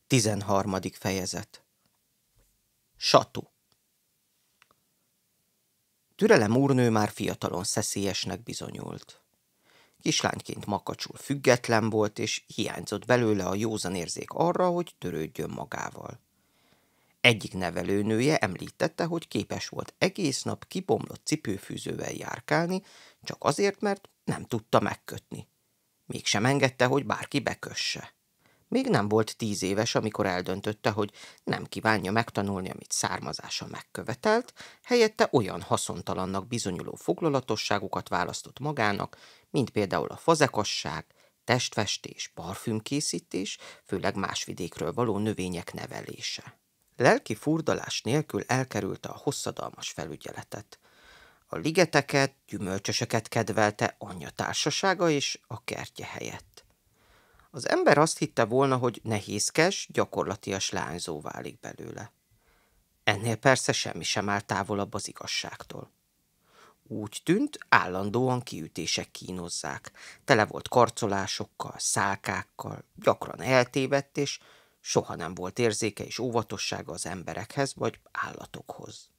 13. fejezet. Satú. Türelem úrnő már fiatalon szeszélyesnek bizonyult. Kislányként makacsul független volt, és hiányzott belőle a józanérzék arra, hogy törődjön magával. Egyik nevelőnője említette, hogy képes volt egész nap kibomlott cipőfűzővel járkálni, csak azért, mert nem tudta megkötni. Mégsem engedte, hogy bárki bekösse. Még nem volt 10 éves, amikor eldöntötte, hogy nem kívánja megtanulni, amit származása megkövetelt, helyette olyan haszontalannak bizonyuló foglalatosságokat választott magának, mint például a fazekasság, testfestés, parfümkészítés, főleg más vidékről való növények nevelése. Lelki furdalás nélkül elkerülte a hosszadalmas felügyeletet. A ligeteket, gyümölcsöseket kedvelte anyja társasága és a kertje helyett. Az ember azt hitte volna, hogy nehézkes, gyakorlatias leányzó válik belőle. Ennél persze semmi sem áll távolabb az igazságtól. Úgy tűnt, állandóan kiütések kínozzák. Tele volt karcolásokkal, szálkákkal, gyakran eltévedt, és soha nem volt érzéke és óvatossága az emberekhez vagy állatokhoz.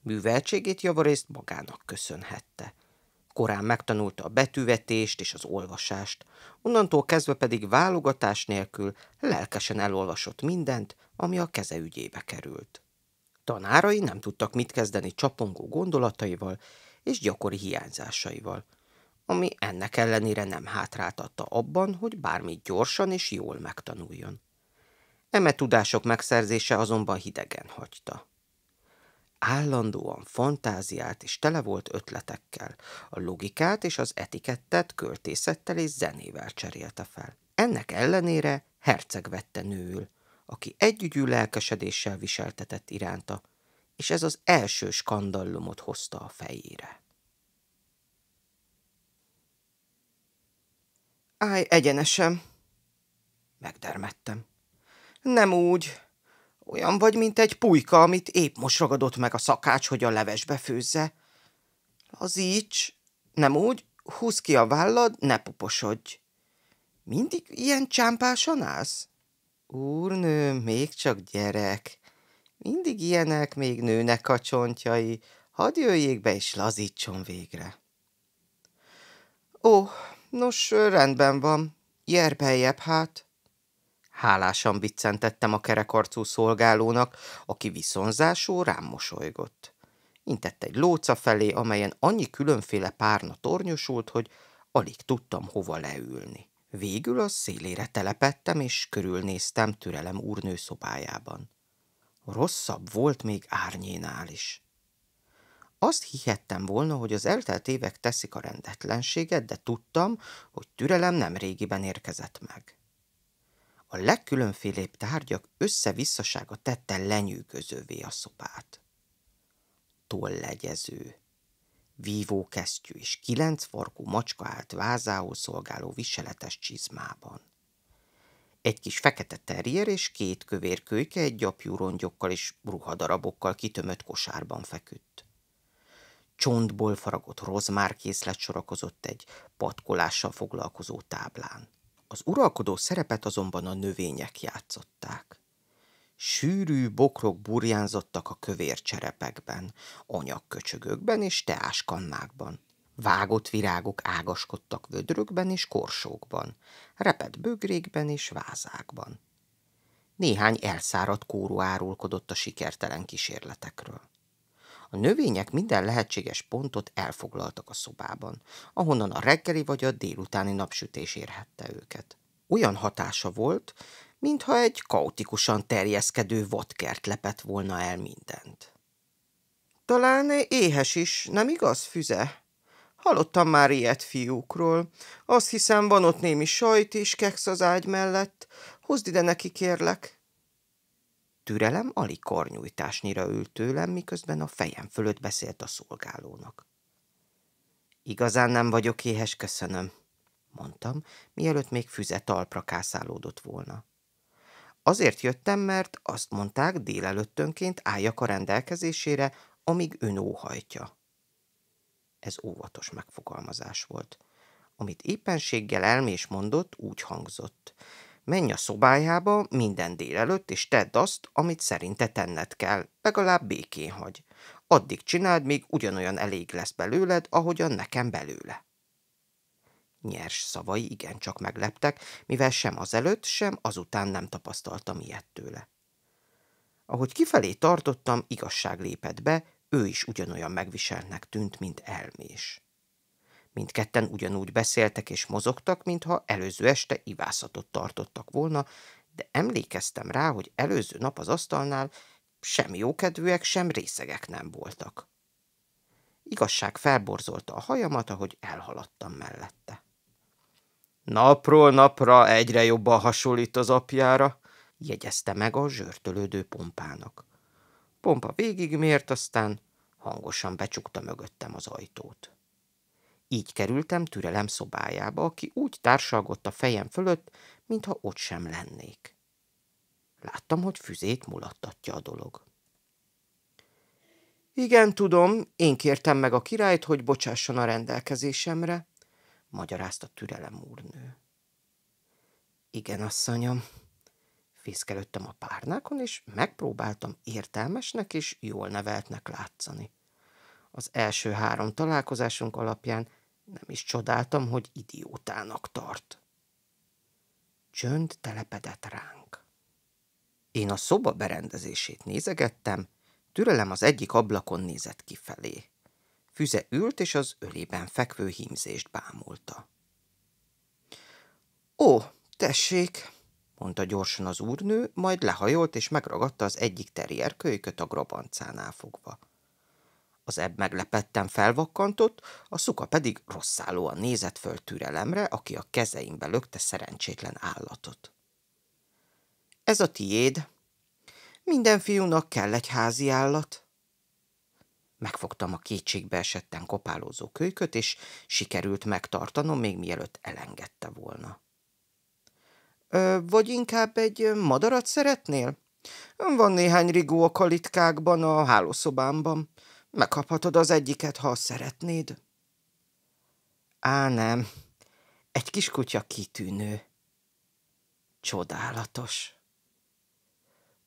Műveltségét javarészt magának köszönhette. Korán megtanulta a betűvetést és az olvasást, onnantól kezdve pedig válogatás nélkül lelkesen elolvasott mindent, ami a keze ügyébe került. Tanárai nem tudtak mit kezdeni csapongó gondolataival és gyakori hiányzásaival, ami ennek ellenére nem hátráltatta abban, hogy bármit gyorsan és jól megtanuljon. Eme tudások megszerzése azonban hidegen hagyta. Állandóan fantáziált és tele volt ötletekkel, a logikát és az etikettet költészettel és zenével cserélte fel. Ennek ellenére herceg vette nőül, aki együgyű lelkesedéssel viseltetett iránta, és ez az első skandallumot hozta a fejére. Állj egyenesen! Megdermedtem. Nem úgy. Olyan vagy, mint egy pulyka, amit épp most ragadott meg a szakács, hogy a levesbe főzze. Lazíts, nem úgy, húzd ki a vállad, ne puposodj. Mindig ilyen csámpásan állsz? Úrnő, még csak gyerek. Mindig ilyenek, még nőnek a csontjai. Hadd jöjjék be, és lazítson végre. Ó, nos, rendben van. Gyere beljebb, hát. Hálásan biccentettem a kerekarcú szolgálónak, aki viszonzásul rám mosolygott. Intett egy lóca felé, amelyen annyi különféle párna tornyosult, hogy alig tudtam hova leülni. Végül a szélére telepettem, és körülnéztem Türelem úrnő szobájában. Rosszabb volt még árnyénál is. Azt hihettem volna, hogy az eltelt évek teszik a rendetlenséget, de tudtam, hogy Türelem nem régiben érkezett meg. A legkülönfélébb tárgyak össze-visszasága tette lenyűgözővé a szobát. Tollegyező, vívókesztyű és 9 farkú macska állt vázául szolgáló viseletes csizmában. Egy kis fekete terrier és 2 kövér kölyke egy gyapjú rongyokkal és ruhadarabokkal kitömött kosárban feküdt. Csontból faragott rozmárkészlet sorakozott egy patkolással foglalkozó táblán. Az uralkodó szerepet azonban a növények játszották. Sűrű bokrok burjánzottak a kövér cserepekben, anyagköcsögökben és teáskannákban. Vágott virágok ágaskodtak vödrökben és korsókban, repett bögrékben és vázákban. Néhány elszáradt kóró árulkodott a sikertelen kísérletekről. A növények minden lehetséges pontot elfoglaltak a szobában, ahonnan a reggeli vagy a délutáni napsütés érhette őket. Olyan hatása volt, mintha egy kaotikusan terjeszkedő vadkert lepett volna el mindent. Talán éhes is, nem igaz, Füze? Hallottam már ilyet fiúkról. Azt hiszem, van ott némi sajt és keksz az ágy mellett. Hozd ide neki, kérlek. Türelem alig karnyújtásnyira ült tőlem, miközben a fejem fölött beszélt a szolgálónak. Igazán nem vagyok éhes, köszönöm, mondtam, mielőtt még Füze talpra kászálódott volna. Azért jöttem, mert azt mondták, délelőttönként álljak a rendelkezésére, amíg ön óhajtja. Ez óvatos megfogalmazás volt. Amit éppenséggel elmés mondott, úgy hangzott. Menj a szobájába minden délelőtt, és tedd azt, amit szerinte tenned kell, legalább békén hagy. Addig csináld, míg ugyanolyan elég lesz belőled, ahogyan nekem belőle. Nyers szavai igencsak megleptek, mivel sem azelőtt, sem azután nem tapasztaltam ilyet tőle. Ahogy kifelé tartottam, igazság lépett be, ő is ugyanolyan megviseltnek tűnt, mint Elmés. Mindketten ugyanúgy beszéltek és mozogtak, mintha előző este ivászatot tartottak volna, de emlékeztem rá, hogy előző nap az asztalnál sem jókedvűek, sem részegek nem voltak. Igazság felborzolta a hajamat, ahogy elhaladtam mellette. Napról napra egyre jobban hasonlít az apjára, jegyezte meg a zsörtölődő Pompának. Pompa végigmért, aztán hangosan becsukta mögöttem az ajtót. Így kerültem Türelem szobájába, aki úgy társalgott a fejem fölött, mintha ott sem lennék. Láttam, hogy füzét mulattatja a dolog. Igen, tudom, én kértem meg a királyt, hogy bocsásson a rendelkezésemre, magyarázta Türelem úrnő. Igen, asszonyom, fészkelődtem a párnákon, és megpróbáltam értelmesnek és jól neveltnek látszani. Az első 3 találkozásunk alapján nem is csodáltam, hogy idiótának tart. Csönd telepedett ránk. Én a szoba berendezését nézegettem, Türelem az egyik ablakon nézett kifelé. Füze ült, és az ölében fekvő hímzést bámulta. Ó, tessék, mondta gyorsan az úrnő, majd lehajolt, és megragadta az egyik terrier kölyköt a grabancánál fogva. Az ebb meglepetten felvakkantott, a szuka pedig rosszálóan nézett föl Türelemre, aki a kezeimbe lökte szerencsétlen állatot. Ez a tiéd. Minden fiúnak kell egy házi állat. Megfogtam a kétségbe esetten kopálózó kölyköt, és sikerült megtartanom, még mielőtt elengedte volna. Vagy inkább egy madarat szeretnél? Van néhány rigó a kalitkákban, a hálószobámban. Megkaphatod az egyiket, ha szeretnéd. Á, nem. Egy kis kutya kitűnő. Csodálatos.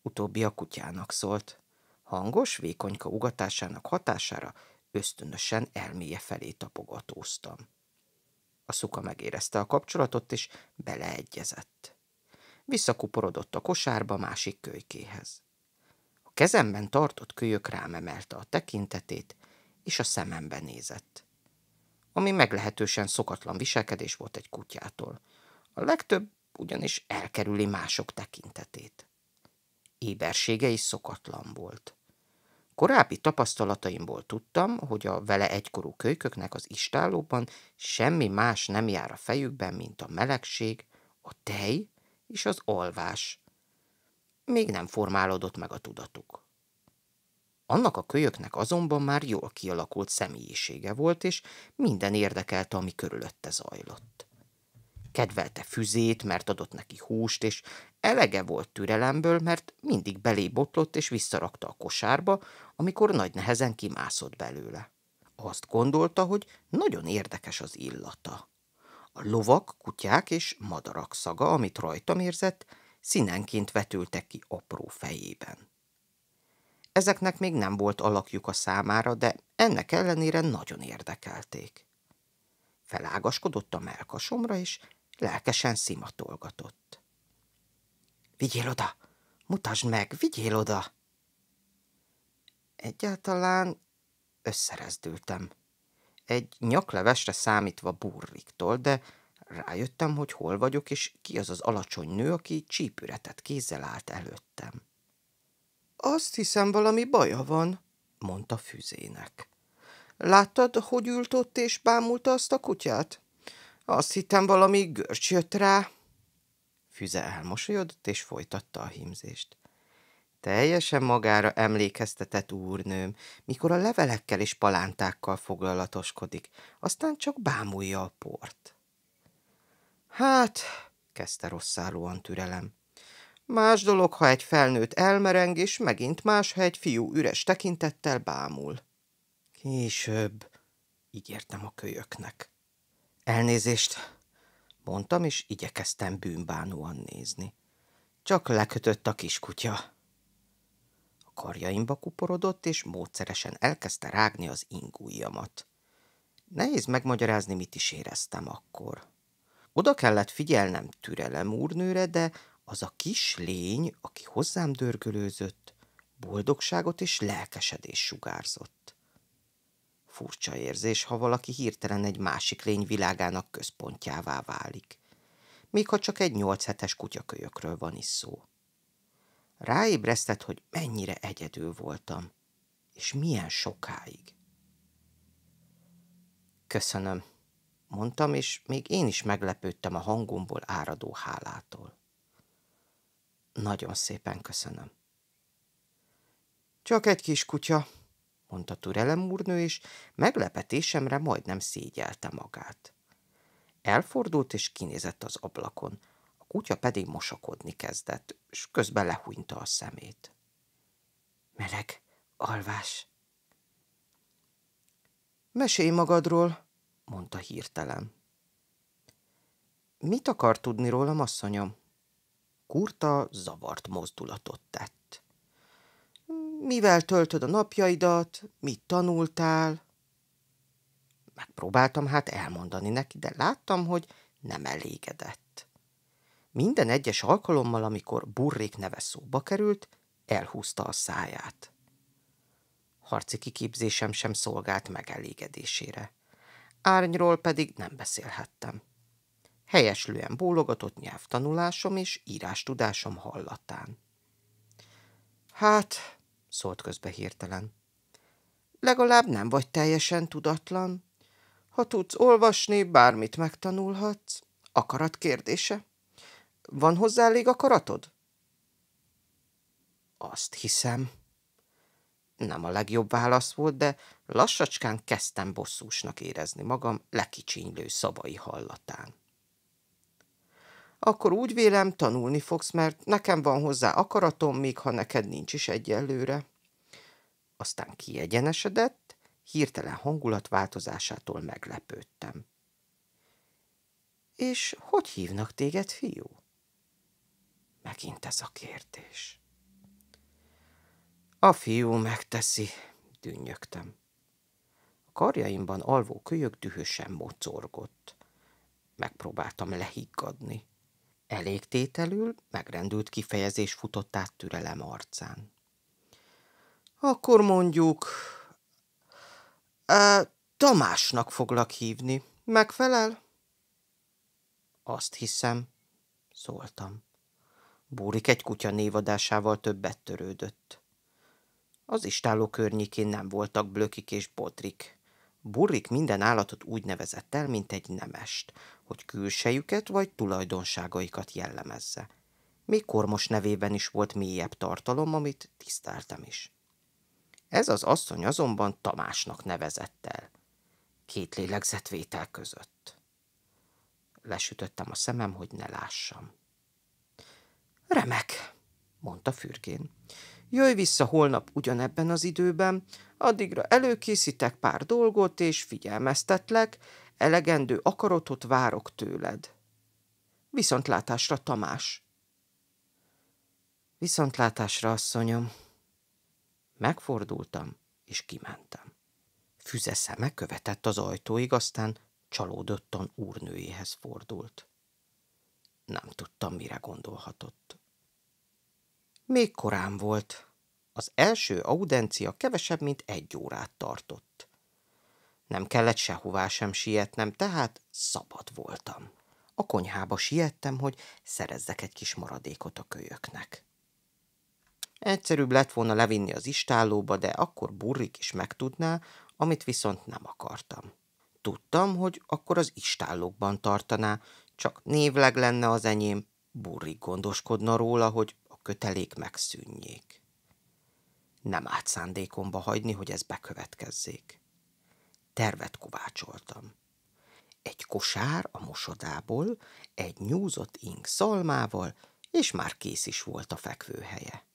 Utóbbi a kutyának szólt. Hangos, vékonyka ugatásának hatására ösztönösen elméje felé tapogatóztam. A szuka megérezte a kapcsolatot, és beleegyezett. Visszakuporodott a kosárba másik kölykéhez. A kezemben tartott kölyök rám emelte a tekintetét, és a szemembe nézett. Ami meglehetősen szokatlan viselkedés volt egy kutyától. A legtöbb ugyanis elkerüli mások tekintetét. Ébersége is szokatlan volt. Korábbi tapasztalataimból tudtam, hogy a vele egykorú kölyköknek az istállóban semmi más nem jár a fejükben, mint a melegség, a tej és az alvás. Még nem formálódott meg a tudatuk. Annak a kölyöknek azonban már jól kialakult személyisége volt, és minden érdekelte, ami körülötte zajlott. Kedvelte Füzét, mert adott neki húst, és elege volt Türelemből, mert mindig belé botlott és visszarakta a kosárba, amikor nagy nehezen kimászott belőle. Azt gondolta, hogy nagyon érdekes az illata. A lovak, kutyák és madarak szaga, amit rajtam érzett, színenként vetültek ki apró fejében. Ezeknek még nem volt alakjuk a számára, de ennek ellenére nagyon érdekelték. Felágaskodott a mellkasomra, és lelkesen szimatolgatott. Vigyél oda! Mutasd meg! Vigyél oda! Egyáltalán összerezdültem. Egy nyaklevesre számítva Burriktól, de rájöttem, hogy hol vagyok, és ki az az alacsony nő, aki csípüretett kézzel állt előttem. Azt hiszem, valami baja van, mondta Füzének. Láttad, hogy ült ott és bámulta azt a kutyát? Azt hittem, valami görcs jött rá. Füze elmosolyodott, és folytatta a hímzést. Teljesen magára emlékeztetett úrnőm, mikor a levelekkel és palántákkal foglalatoskodik, aztán csak bámulja a port. Hát, kezdte rosszálóan Türelem. Más dolog, ha egy felnőtt elmereng, és megint más, ha egy fiú üres tekintettel bámul. Később, ígértem a kölyöknek. Elnézést, mondtam, és igyekeztem bűnbánóan nézni. Csak lekötött a kiskutya. A karjaimba kuporodott, és módszeresen elkezdte rágni az ingujjamat. Nehéz megmagyarázni, mit is éreztem akkor. Oda kellett figyelnem Türelem úrnőre, de az a kis lény, aki hozzám dörgölőzött, boldogságot és lelkesedés sugárzott. Furcsa érzés, ha valaki hirtelen egy másik lény világának központjává válik, még ha csak egy 8 hetes kutyakölyökről van is szó. Ráébresztett, hogy mennyire egyedül voltam, és milyen sokáig. Köszönöm, mondtam, és még én is meglepődtem a hangomból áradó hálától. Nagyon szépen köszönöm. Csak egy kis kutya, mondta Türelem úrnő, és meglepetésemre majdnem szégyelte magát. Elfordult és kinézett az ablakon, a kutya pedig mosakodni kezdett, és közben lehúnyta a szemét. Meleg, alvás. Mesélj magadról, mondta hirtelen. Mit akar tudni rólam, asszonyom? Kurta zavart mozdulatot tett. Mivel töltöd a napjaidat, mit tanultál? Megpróbáltam hát elmondani neki, de láttam, hogy nem elégedett. Minden egyes alkalommal, amikor Burrik neve szóba került, elhúzta a száját. Harci kiképzésem sem szolgált megelégedésére. Árnyról pedig nem beszélhettem. Helyeslően bólogatott nyelvtanulásom és írástudásom hallatán. Hát, szólt közbe hirtelen, legalább nem vagy teljesen tudatlan. Ha tudsz olvasni, bármit megtanulhatsz. Akarat kérdése? Van hozzá elég akaratod? Azt hiszem. Nem a legjobb válasz volt, de lassacskán kezdtem bosszúsnak érezni magam lekicsinylő szavai hallatán. Akkor úgy vélem, tanulni fogsz, mert nekem van hozzá akaratom, még ha neked nincs is egyelőre. Aztán kiegyenesedett, hirtelen hangulatváltozásától meglepődtem. És hogy hívnak téged, fiú? Megint ez a kérdés. A fiú megteszi, dünnyögtem. A karjaimban alvó kölyök dühösen mocorgott. Megpróbáltam lehiggadni. Elégtételül megrendült kifejezés futott át Türelem arcán. Akkor mondjuk... Tamásnak foglak hívni. Megfelel? Azt hiszem, szóltam. Búrik egy kutya névadásával többet törődött. Az istálló környékén nem voltak Blökik és Bodrik. Burrik minden állatot úgy nevezett el, mint egy nemest, hogy külsejüket vagy tulajdonságaikat jellemezze. Még Kormos nevében is volt mélyebb tartalom, amit tiszteltem is. Ez az asszony azonban Tamásnak nevezett el. 2 lélegzetvétel között. Lesütöttem a szemem, hogy ne lássam. Remek, mondta fürgén. Jöjj vissza holnap ugyanebben az időben, addigra előkészítek pár dolgot, és figyelmeztetlek, elegendő akaratot várok tőled. Viszontlátásra, Tamás! Viszontlátásra, asszonyom! Megfordultam, és kimentem. Füze szeme követett az ajtóig, aztán csalódottan úrnőjéhez fordult. Nem tudtam, mire gondolhatott. Még korán volt. Az első audencia kevesebb, mint 1 órát tartott. Nem kellett sehová sem sietnem, tehát szabad voltam. A konyhába siettem, hogy szerezzek egy kis maradékot a kölyöknek. Egyszerűbb lett volna levinni az istállóba, de akkor Burrik is megtudná, amit viszont nem akartam. Tudtam, hogy akkor az istállókban tartaná, csak névleg lenne az enyém, Burrik gondoskodna róla, hogy a kötelék megszűnjék. Nem állt szándékomba hagyni, hogy ez bekövetkezzék. Tervet kovácsoltam. Egy kosár a mosodából, egy nyúzott ing szalmával, és már kész is volt a fekvőhelye.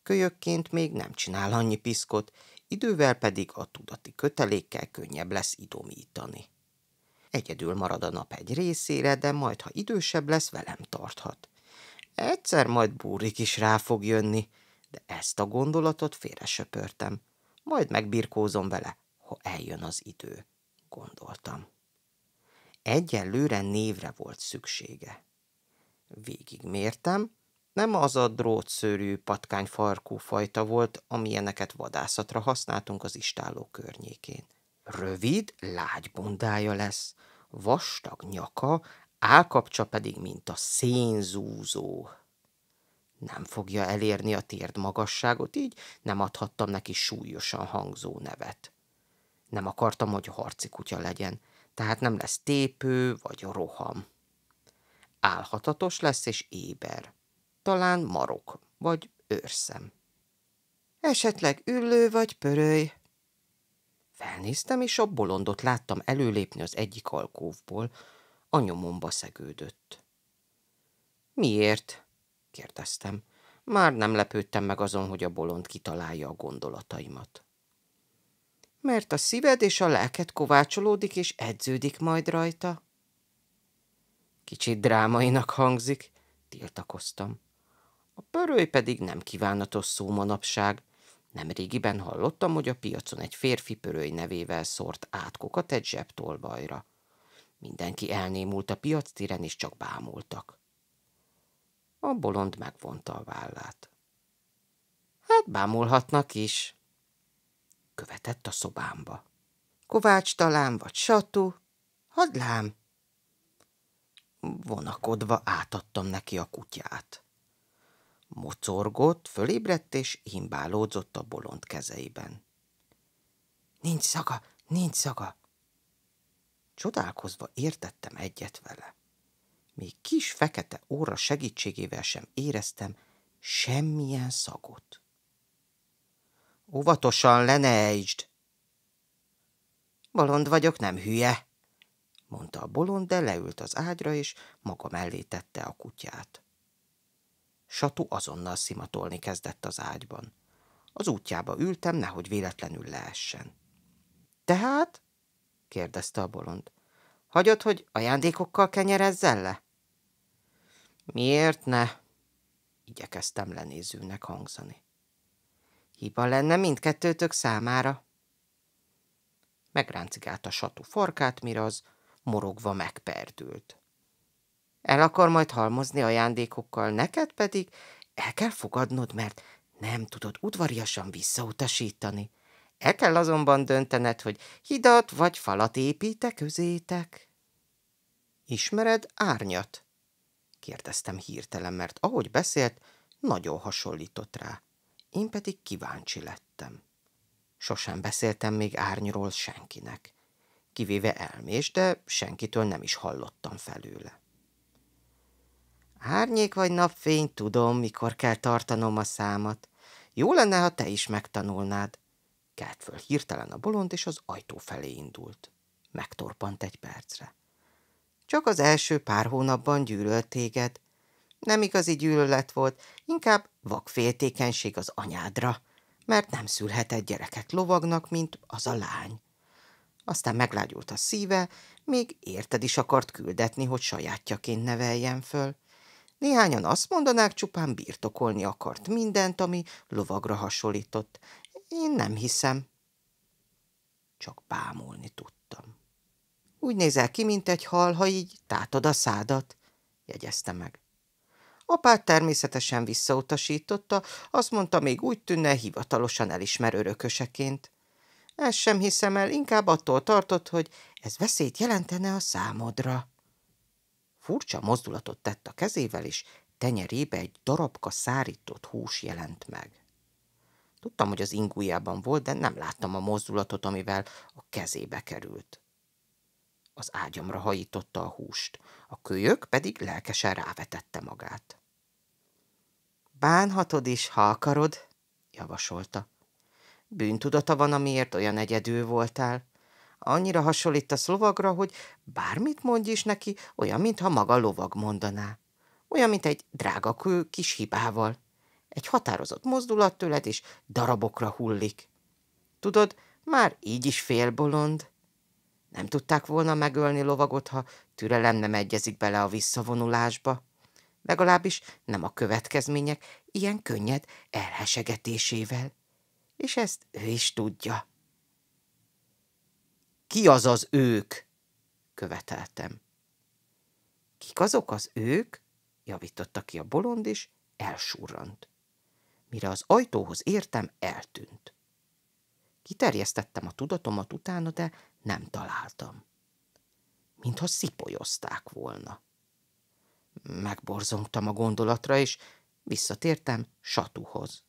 Kölyökként még nem csinál annyi piszkot, idővel pedig a tudati kötelékkel könnyebb lesz idomítani. Egyedül marad a nap egy részére, de majd, ha idősebb lesz, velem tarthat. Egyszer majd Búrik is rá fog jönni, de ezt a gondolatot félresöpörtem. Majd megbirkózom vele, ha eljön az idő, gondoltam. Egyelőre névre volt szüksége. Végigmértem, nem az a drótszőrű patkányfarkú fajta volt, amilyeneket vadászatra használtunk az istálló környékén. Rövid, lágy bundája lesz, vastag nyaka, állkapcsa pedig, mint a szénzúzó. Nem fogja elérni a térd magasságot, így nem adhattam neki súlyosan hangzó nevet. Nem akartam, hogy harci kutya legyen, tehát nem lesz tépő vagy roham. Álhatatos lesz és éber. Talán marok, vagy őrszem. Esetleg üllő vagy pöröly. Felnéztem, és a bolondot láttam előlépni az egyik alkóvból. A nyomomba szegődött. Miért? Kérdeztem. Már nem lepődtem meg azon, hogy a bolond kitalálja a gondolataimat. Mert a szíved és a lelked kovácsolódik és edződik majd rajta. Kicsit drámainak hangzik, tiltakoztam. A pöröly pedig nem kívánatos szó manapság. Nemrégiben hallottam, hogy a piacon egy férfi pöröly nevével szórt átkokat egy zsebtolvajra. Mindenki elnémult a piactéren, és csak bámultak. A bolond megvonta a vállát. Hát bámulhatnak is. Követett a szobámba. Kovács talán, vagy Satú? Hadd lám! Vonakodva átadtam neki a kutyát. Mocorgott, fölébredt és himbálódzott a bolond kezeiben. Nincs szaga, nincs szaga! Csodálkozva értettem egyet vele. Még kis fekete óra segítségével sem éreztem semmilyen szagot. Óvatosan, le ne ejtsd! Bolond vagyok, nem hülye, mondta a bolond, de leült az ágyra, és maga mellé tette a kutyát. Satú azonnal szimatolni kezdett az ágyban. Az útjába ültem, nehogy véletlenül leessen. Tehát? kérdezte a bolond. Hagyod, hogy ajándékokkal kenyerezzel le? Miért ne? Igyekeztem lenézőnek hangzani. Hiba lenne mindkettőtök számára. Megráncigálta Satú farkát, mire az morogva megperdült. El akar majd halmozni ajándékokkal, neked pedig el kell fogadnod, mert nem tudod udvariasan visszautasítani. El kell azonban döntened, hogy hidat vagy falat építe közétek. Ismered Árnyat? Kérdeztem hirtelen, mert ahogy beszélt, nagyon hasonlított rá. Én pedig kíváncsi lettem. Sosem beszéltem még Árnyról senkinek. Kivéve Elmés, de senkitől nem is hallottam felőle. Árnyék vagy napfény, tudom, mikor kell tartanom a számat. Jó lenne, ha te is megtanulnád. Kelt föl hirtelen a bolond, és az ajtó felé indult. Megtorpant egy percre. Csak az első pár hónapban gyűlölt téged. Nem igazi gyűlölet volt, inkább vakféltékenység az anyádra, mert nem szülhetett gyereket lovagnak, mint az a lány. Aztán meglágyult a szíve, még érted is akart küldetni, hogy sajátjaként neveljen föl. Néhányan azt mondanák, csupán birtokolni akart mindent, ami lovagra hasonlított. Én nem hiszem. Csak bámulni tudtam. Úgy nézel ki, mint egy hal, ha így tátod a szádat, jegyezte meg. Apád természetesen visszautasította, azt mondta, még úgy tűnne, hivatalosan elismer örököseként. Ezt sem hiszem el, inkább attól tartott, hogy ez veszélyt jelentene a számodra. Furcsa mozdulatot tett a kezével, és tenyerébe egy darabka szárított hús jelent meg. Tudtam, hogy az ingujjában volt, de nem láttam a mozdulatot, amivel a kezébe került. Az ágyamra hajította a húst, a kölyök pedig lelkesen rávetette magát. Bánhatod is, ha akarod, javasolta. Bűntudata van, amiért olyan egyedül voltál. Annyira hasonlítasz lovagra, hogy bármit mondj is neki, olyan, mintha maga lovag mondaná. Olyan, mint egy drága kő kis hibával. Egy határozott mozdulat tőled, és darabokra hullik. Tudod, már így is félbolond. Nem tudták volna megölni lovagot, ha türelem nem egyezik bele a visszavonulásba. Legalábbis nem a következmények ilyen könnyed elhesegetésével. És ezt ő is tudja. Ki az az ők? Követeltem. Kik azok az ők? Javította ki a bolond, és elsurrant. Mire az ajtóhoz értem, eltűnt. Kiterjesztettem a tudatomat utána, de nem találtam. Mintha szipolyozták volna. Megborzongtam a gondolatra, és visszatértem Satuhoz.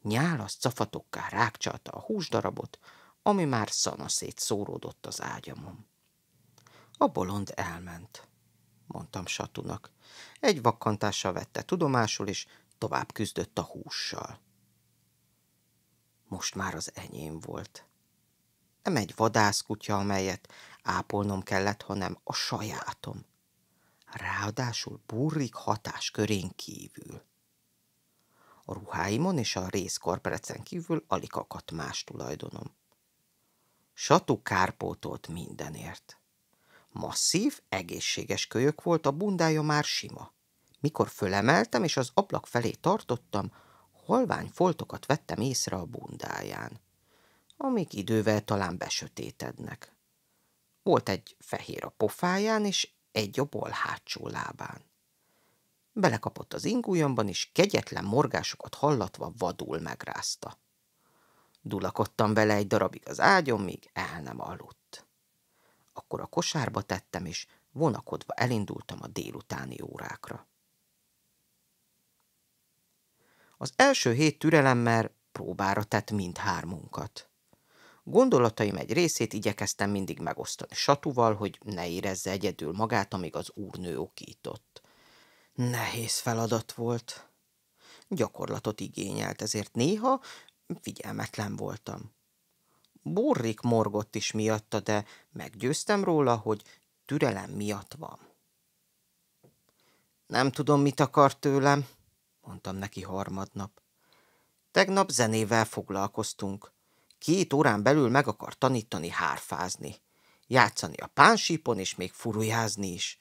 Nyálasz cafatokká rákcsalta a húsdarabot, ami már szanaszét szóródott az ágyamon. A bolond elment, mondtam Satunak. Egy vakkantással vette tudomásul, és tovább küzdött a hússal. Most már az enyém volt. Nem egy vadászkutya, amelyet ápolnom kellett, hanem a sajátom. Ráadásul Burrik hatáskörén kívül. A ruháimon és a rézkarperecen kívül alig akadt más tulajdonom. Satu kárpótolt mindenért. Masszív, egészséges kölyök volt, a bundája már sima. Mikor fölemeltem és az ablak felé tartottam, halvány foltokat vettem észre a bundáján, amik idővel talán besötétednek. Volt egy fehér a pofáján, és egy a bal hátsó lábán. Belekapott az ingujjamban, és kegyetlen morgásokat hallatva vadul megrázta. Dulakodtam bele egy darabig az ágyon, míg el nem aludt. Akkor a kosárba tettem, és vonakodva elindultam a délutáni órákra. Az első hét türelemmel próbára tett mindhármunkat. Gondolataim egy részét igyekeztem mindig megosztani Satuval, hogy ne érezze egyedül magát, amíg az úrnő okított. Nehéz feladat volt. Gyakorlatot igényelt, ezért néha figyelmetlen voltam. Burrik morgott is miatta, de meggyőztem róla, hogy türelem miatt van. Nem tudom, mit akar tőlem, mondtam neki harmadnap. Tegnap zenével foglalkoztunk. 2 órán belül meg akar tanítani hárfázni, játszani a pánsípon, és még furujázni is.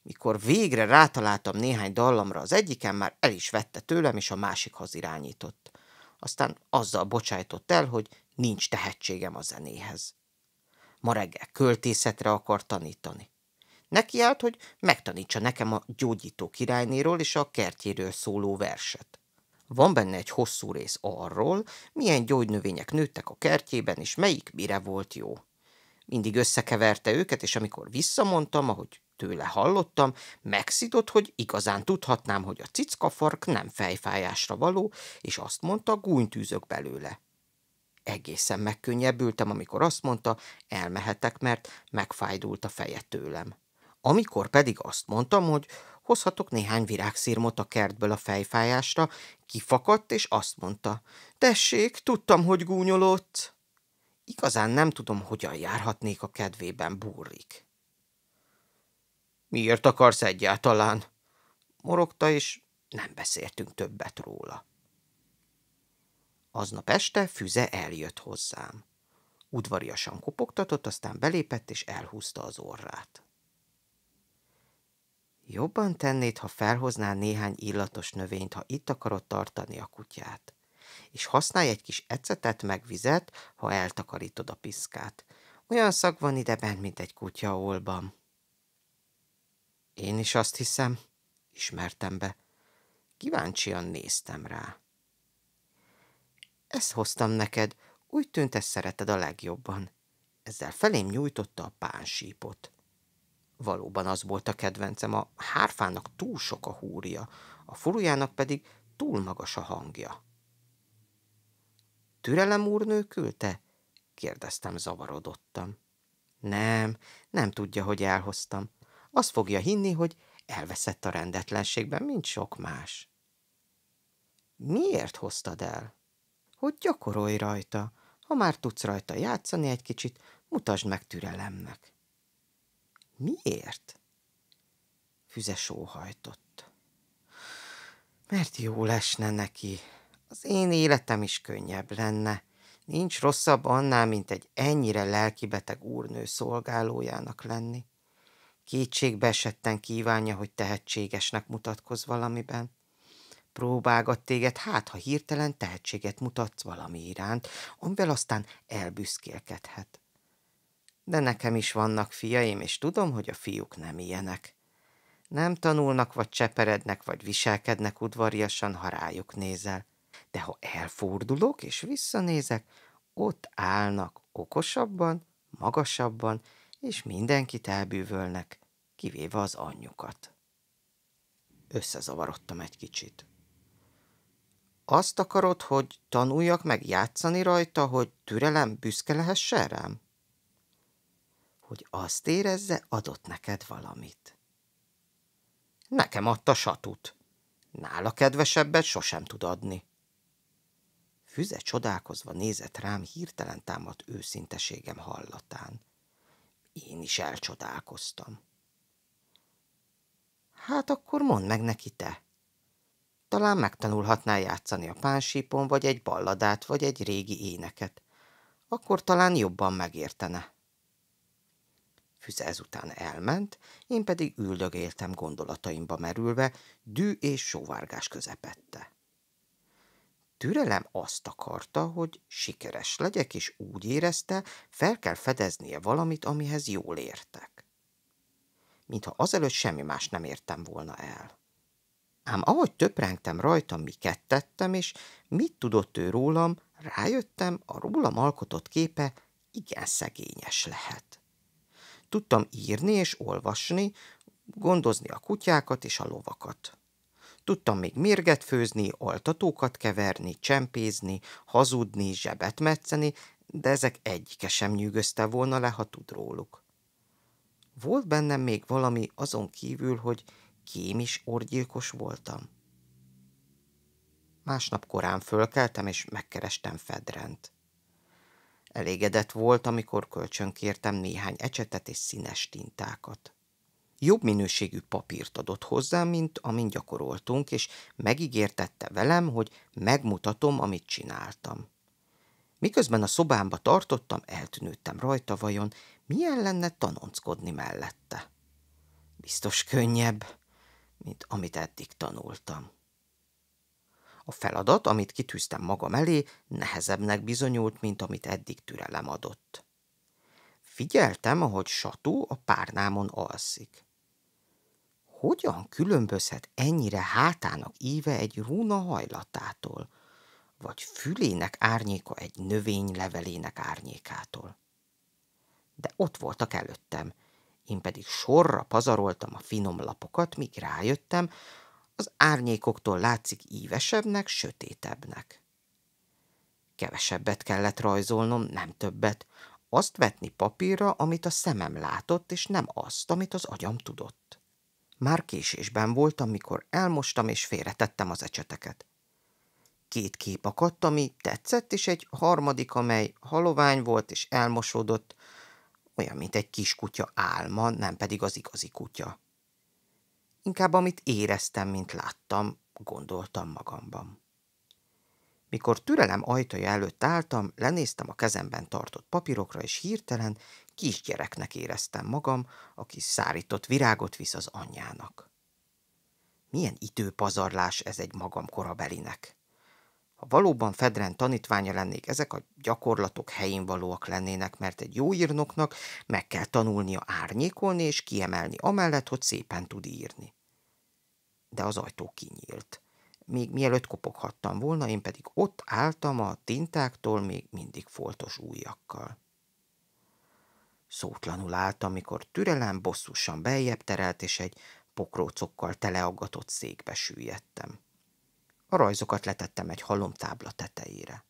Mikor végre rátaláltam néhány dallamra az egyiken, már el is vette tőlem, és a másikhoz irányított. Aztán azzal bocsájtott el, hogy nincs tehetségem a zenéhez. Ma reggel költészetre akar tanítani. Neki állt, hogy megtanítsa nekem a gyógyító királynéról és a kertjéről szóló verset. Van benne egy hosszú rész arról, milyen gyógynövények nőttek a kertjében, és melyik mire volt jó. Mindig összekeverte őket, és amikor visszamondtam, ahogy tőle hallottam, megszidott, hogy igazán tudhatnám, hogy a cickafark nem fejfájásra való, és azt mondta, gúnytűzök belőle. Egészen megkönnyebbültem, amikor azt mondta, elmehetek, mert megfájdult a feje tőlem. Amikor pedig azt mondtam, hogy hozhatok néhány virágszirmot a kertből a fejfájásra, kifakadt, és azt mondta, tessék, tudtam, hogy gúnyolódsz. Igazán nem tudom, hogyan járhatnék a kedvében, Burrik. Miért akarsz egyáltalán? Morogta, és nem beszéltünk többet róla. Aznap este Füze eljött hozzám. Udvariasan kopogtatott, aztán belépett, és elhúzta az orrát. Jobban tennéd, ha felhoznál néhány illatos növényt, ha itt akarod tartani a kutyát. És használj egy kis ecetet meg vizet, ha eltakarítod a piszkát. Olyan szag van ideben, mint egy kutyaolban. Én is azt hiszem, ismertem be. Kíváncsian néztem rá. Ezt hoztam neked, úgy tűnt, ezt szereted a legjobban. Ezzel felém nyújtotta a pánsípot. Valóban az volt a kedvencem, a hárfának túl sok a húrja, a furujának pedig túl magas a hangja. Türelem úrnő küldte? Kérdeztem zavarodottan. Nem tudja, hogy elhoztam. Azt fogja hinni, hogy elveszett a rendetlenségben, mint sok más. Miért hoztad el? Hogy gyakorolj rajta. Ha már tudsz rajta játszani egy kicsit, mutasd meg türelemnek. Miért? Füze sóhajtott. Mert jól esne neki. Az én életem is könnyebb lenne. Nincs rosszabb annál, mint egy ennyire lelkibeteg úrnő szolgálójának lenni. Kétségbe esetten kívánja, hogy tehetségesnek mutatkozz valamiben. Próbálgat téged, hát ha hirtelen tehetséget mutatsz valami iránt, amivel aztán elbüszkélkedhet. De nekem is vannak fiaim, és tudom, hogy a fiúk nem ilyenek. Nem tanulnak, vagy cseperednek, vagy viselkednek udvariasan, ha rájuk nézel. De ha elfordulok és visszanézek, ott állnak okosabban, magasabban, és mindenkit elbűvölnek, kivéve az anyjukat. Összezavarodtam egy kicsit. Azt akarod, hogy tanuljak meg játszani rajta, hogy türelem büszke lehessen rám? Hogy azt érezze, adott neked valamit. Nekem adta Satut. Nála kedvesebbet sosem tud adni. Füze csodálkozva nézett rám hirtelen támadt őszinteségem hallatán. Én is elcsodálkoztam. Hát akkor mondd meg neki te. Talán megtanulhatnál játszani a pánsípon, vagy egy balladát, vagy egy régi éneket. Akkor talán jobban megértene. Füze ezután elment, én pedig üldögéltem gondolataimba merülve, dű és sóvárgás közepette. Türelem azt akarta, hogy sikeres legyek, és úgy érezte, fel kell fedeznie valamit, amihez jól értek. Mintha azelőtt semmi más nem értem volna el. Ám ahogy töprengtem rajta, miket tettem, és mit tudott ő rólam, rájöttem, a rólam alkotott képe igen szegényes lehet. Tudtam írni és olvasni, gondozni a kutyákat és a lovakat. Tudtam még mérget főzni, altatókat keverni, csempézni, hazudni, zsebet metszeni, de ezek egyike sem nyűgözte volna le, ha tud róluk. Volt bennem még valami azon kívül, hogy kémis orgyilkos voltam. Másnap korán fölkeltem, és megkerestem Fedrent. Elégedett volt, amikor kölcsönkértem néhány ecsetet és színes tintákat. Jobb minőségű papírt adott hozzám, mint amin gyakoroltunk, és megígértette velem, hogy megmutatom, amit csináltam. Miközben a szobámba tartottam, eltűnődtem rajta, vajon milyen lenne tanonckodni mellette. Biztos könnyebb, mint amit eddig tanultam. A feladat, amit kitűztem magam elé, nehezebbnek bizonyult, mint amit eddig türelem adott. Figyeltem, ahogy Satu a párnámon alszik. Hogyan különbözhet ennyire hátának íve egy rúna hajlatától, vagy fülének árnyéka egy növény levelének árnyékától? De ott voltak előttem, én pedig sorra pazaroltam a finom lapokat, míg rájöttem, az árnyékoktól látszik ívesebbnek, sötétebbnek. Kevesebbet kellett rajzolnom, nem többet, azt vetni papírra, amit a szemem látott, és nem azt, amit az agyam tudott. Már késésben voltam, mikor elmostam és félretettem az ecseteket. 2 kép akadt, ami tetszett, és egy harmadik, amely halovány volt és elmosódott, olyan, mint egy kiskutya álma, nem pedig az igazi kutya. Inkább amit éreztem, mint láttam, gondoltam magamban. Mikor türelem ajtaja előtt álltam, lenéztem a kezemben tartott papírokra, és hirtelen kisgyereknek éreztem magam, aki szárított virágot visz az anyjának. Milyen időpazarlás ez egy magam korabelinek. Ha valóban Fedren tanítványa lennék, ezek a gyakorlatok helyén valóak lennének, mert egy jó írnoknak meg kell tanulnia árnyékolni és kiemelni amellett, hogy szépen tud írni. De az ajtó kinyílt. Még mielőtt kopoghattam volna, én pedig ott álltam a tintáktól még mindig foltos ujjakkal. Szótlanul álltam, mikor türelem bosszusan beljebb terelt, és egy pokrócokkal teleaggatott székbe süllyedtem. A rajzokat letettem egy halomtábla tetejére.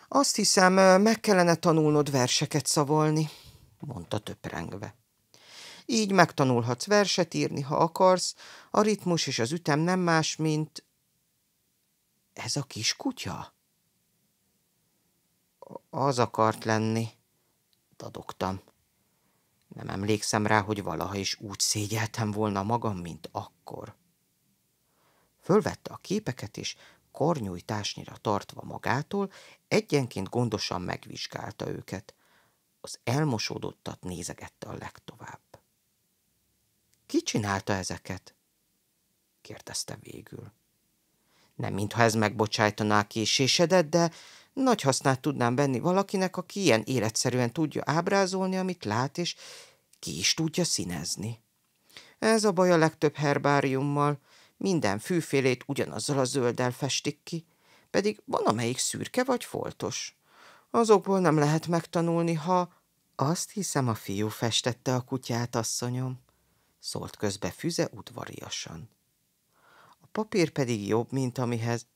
Azt hiszem, meg kellene tanulnod verseket szavolni, mondta töprengve. Így megtanulhatsz verset írni, ha akarsz, a ritmus és az ütem nem más, mint... Ez a kiskutya? Az akart lenni, dadogtam. Nem emlékszem rá, hogy valaha is úgy szégyeltem volna magam, mint akkor. Fölvette a képeket, és karnyújtásnyira tartva magától, egyenként gondosan megvizsgálta őket. Az elmosódottat nézegette a legtovább. Ki csinálta ezeket? Kérdezte végül. Nem mintha ez megbocsájtaná a késésedet, de nagy hasznát tudnám venni valakinek, aki ilyen életszerűen tudja ábrázolni, amit lát, és ki is tudja színezni. Ez a baj a legtöbb herbáriummal, minden fűfélét ugyanazzal a zölddel festik ki, pedig van amelyik szürke vagy foltos. Azokból nem lehet megtanulni, ha... Azt hiszem, a fiú festette a kutyát, asszonyom, szólt közbe Füze udvariasan. A papír pedig jobb, mint amihez...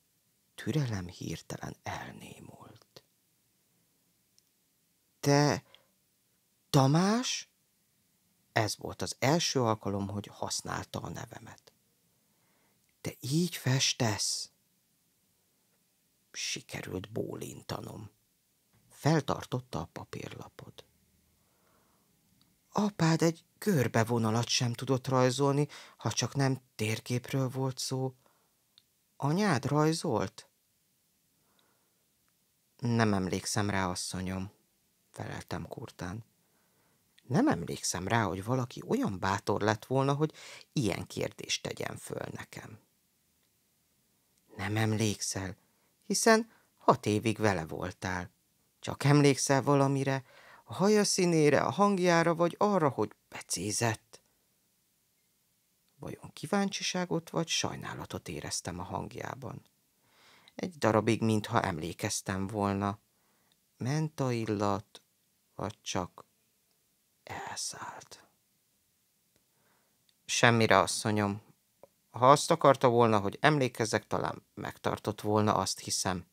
Türelem hirtelen elnémult. Te... Tamás? Ez volt az első alkalom, hogy használta a nevemet. Te így festesz? Sikerült bólintanom. Feltartotta a papírlapot. Apád egy körbevonalat sem tudott rajzolni, ha csak nem térképről volt szó. Anyád rajzolt? Nem emlékszem rá, asszonyom, feleltem kurtán. Nem emlékszem rá, hogy valaki olyan bátor lett volna, hogy ilyen kérdést tegyen föl nekem. Nem emlékszel, hiszen 6 évig vele voltál. Csak emlékszel valamire, a haja színére, a hangjára, vagy arra, hogy becézett? Vajon kíváncsiságot vagy sajnálatot éreztem a hangjában? Egy darabig, mintha emlékeztem volna. Mentaillat, vagy csak elszállt. Semmire, asszonyom. Ha azt akarta volna, hogy emlékezzek, talán megtartott volna, azt hiszem.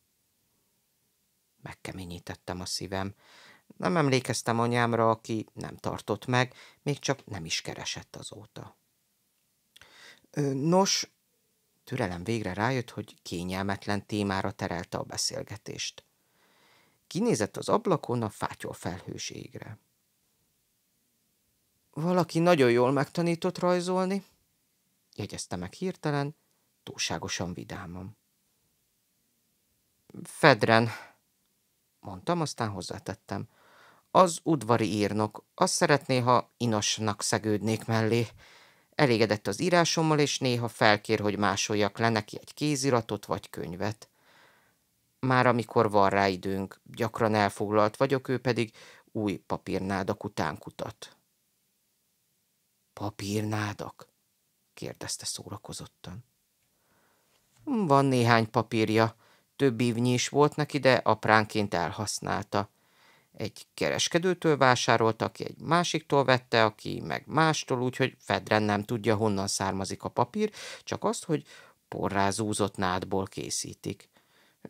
Megkeményítettem a szívem. Nem emlékeztem anyámra, aki nem tartott meg, még csak nem is keresett azóta. Nos, türelem végre rájött, hogy kényelmetlen témára terelte a beszélgetést. Kinézett az ablakon a fátyol felhős égre. Valaki nagyon jól megtanított rajzolni, jegyezte meg hirtelen, túlságosan vidáman. Fedren, mondtam, aztán hozzátettem. Az udvari írnok. Azt szeretné, ha inosnak szegődnék mellé. Elégedett az írásommal, és néha felkér, hogy másoljak le neki egy kéziratot vagy könyvet. Már amikor van rá időnk, gyakran elfoglalt vagyok, ő pedig új papírnádak után kutat. Papírnádak? Kérdezte szórakozottan. Van néhány papírja. Több évnyi is volt neki, de apránként elhasználta. Egy kereskedőtől vásárolta, aki egy másiktól vette, aki meg mástól, úgyhogy Fedren nem tudja, honnan származik a papír, csak azt, hogy porrázúzott nádból készítik.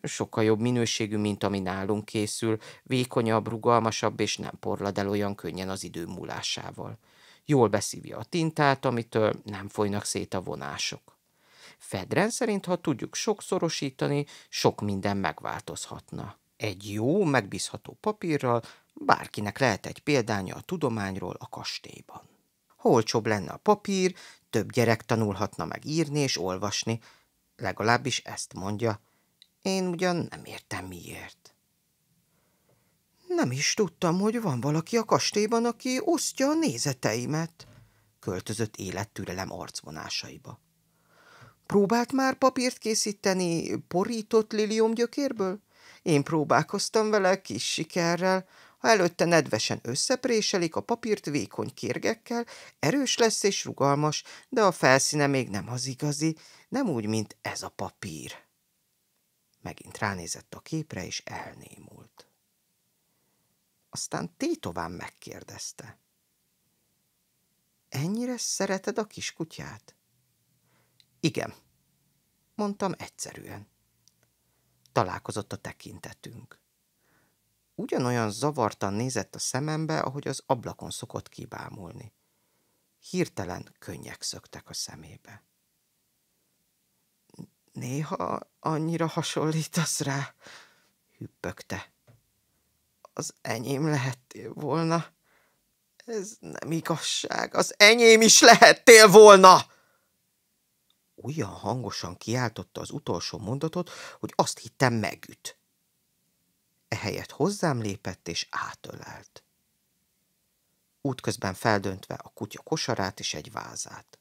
Sokkal jobb minőségű, mint ami nálunk készül, vékonyabb, rugalmasabb, és nem porlad el olyan könnyen az idő múlásával. Jól beszívja a tintát, amitől nem folynak szét a vonások. Fedren szerint, ha tudjuk sokszorosítani, sok minden megváltozhatna. Egy jó, megbízható papírral bárkinek lehet egy példánya a tudományról a kastélyban. Ha olcsóbb lenne a papír, több gyerek tanulhatna meg írni és olvasni. Legalábbis ezt mondja. Én ugyan nem értem miért. Nem is tudtam, hogy van valaki a kastélyban, aki osztja a nézeteimet, költözött élettürelem arcvonásaiba. Próbált már papírt készíteni porított liliomgyökérből? Én próbálkoztam vele kis sikerrel. Ha előtte nedvesen összepréselik a papírt vékony kérgekkel, erős lesz és rugalmas, de a felszíne még nem az igazi, nem úgy, mint ez a papír. Megint ránézett a képre, és elnémult. Aztán tétován megkérdezte. Ennyire szereted a kiskutyát? Igen, mondtam egyszerűen. Találkozott a tekintetünk. Ugyanolyan zavartan nézett a szemembe, ahogy az ablakon szokott kibámulni. Hirtelen könnyek szöktek a szemébe. Néha annyira hasonlítasz rá, hüppögte. Az enyém lehettél volna. Ez nem igazság, az enyém is lehettél volna! olyan hangosan kiáltotta az utolsó mondatot, hogy azt hittem megüt. Ehelyett hozzám lépett és átölelt. Útközben feldöntve a kutya kosarát és egy vázát.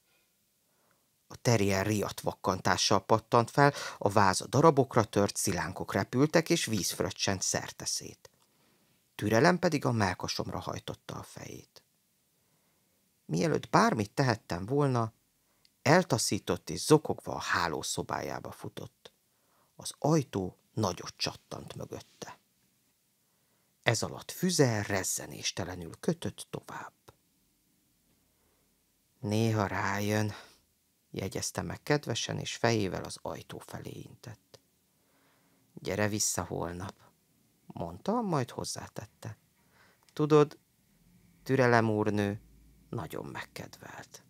A terrier riadt vakkantással pattant fel, a váz a darabokra tört, szilánkok repültek, és víz fröccsent szerteszét. Türelem pedig a mellkasomra hajtotta a fejét. Mielőtt bármit tehettem volna, eltaszított és zokogva a hálószobájába futott. Az ajtó nagyot csattant mögötte. Ez alatt Füze rezzenéstelenül kötött tovább. Néha rájön, jegyezte meg kedvesen, és fejével az ajtó felé intett. Gyere vissza holnap, mondta, majd hozzátette. Tudod, Türelem úrnő nagyon megkedvelt.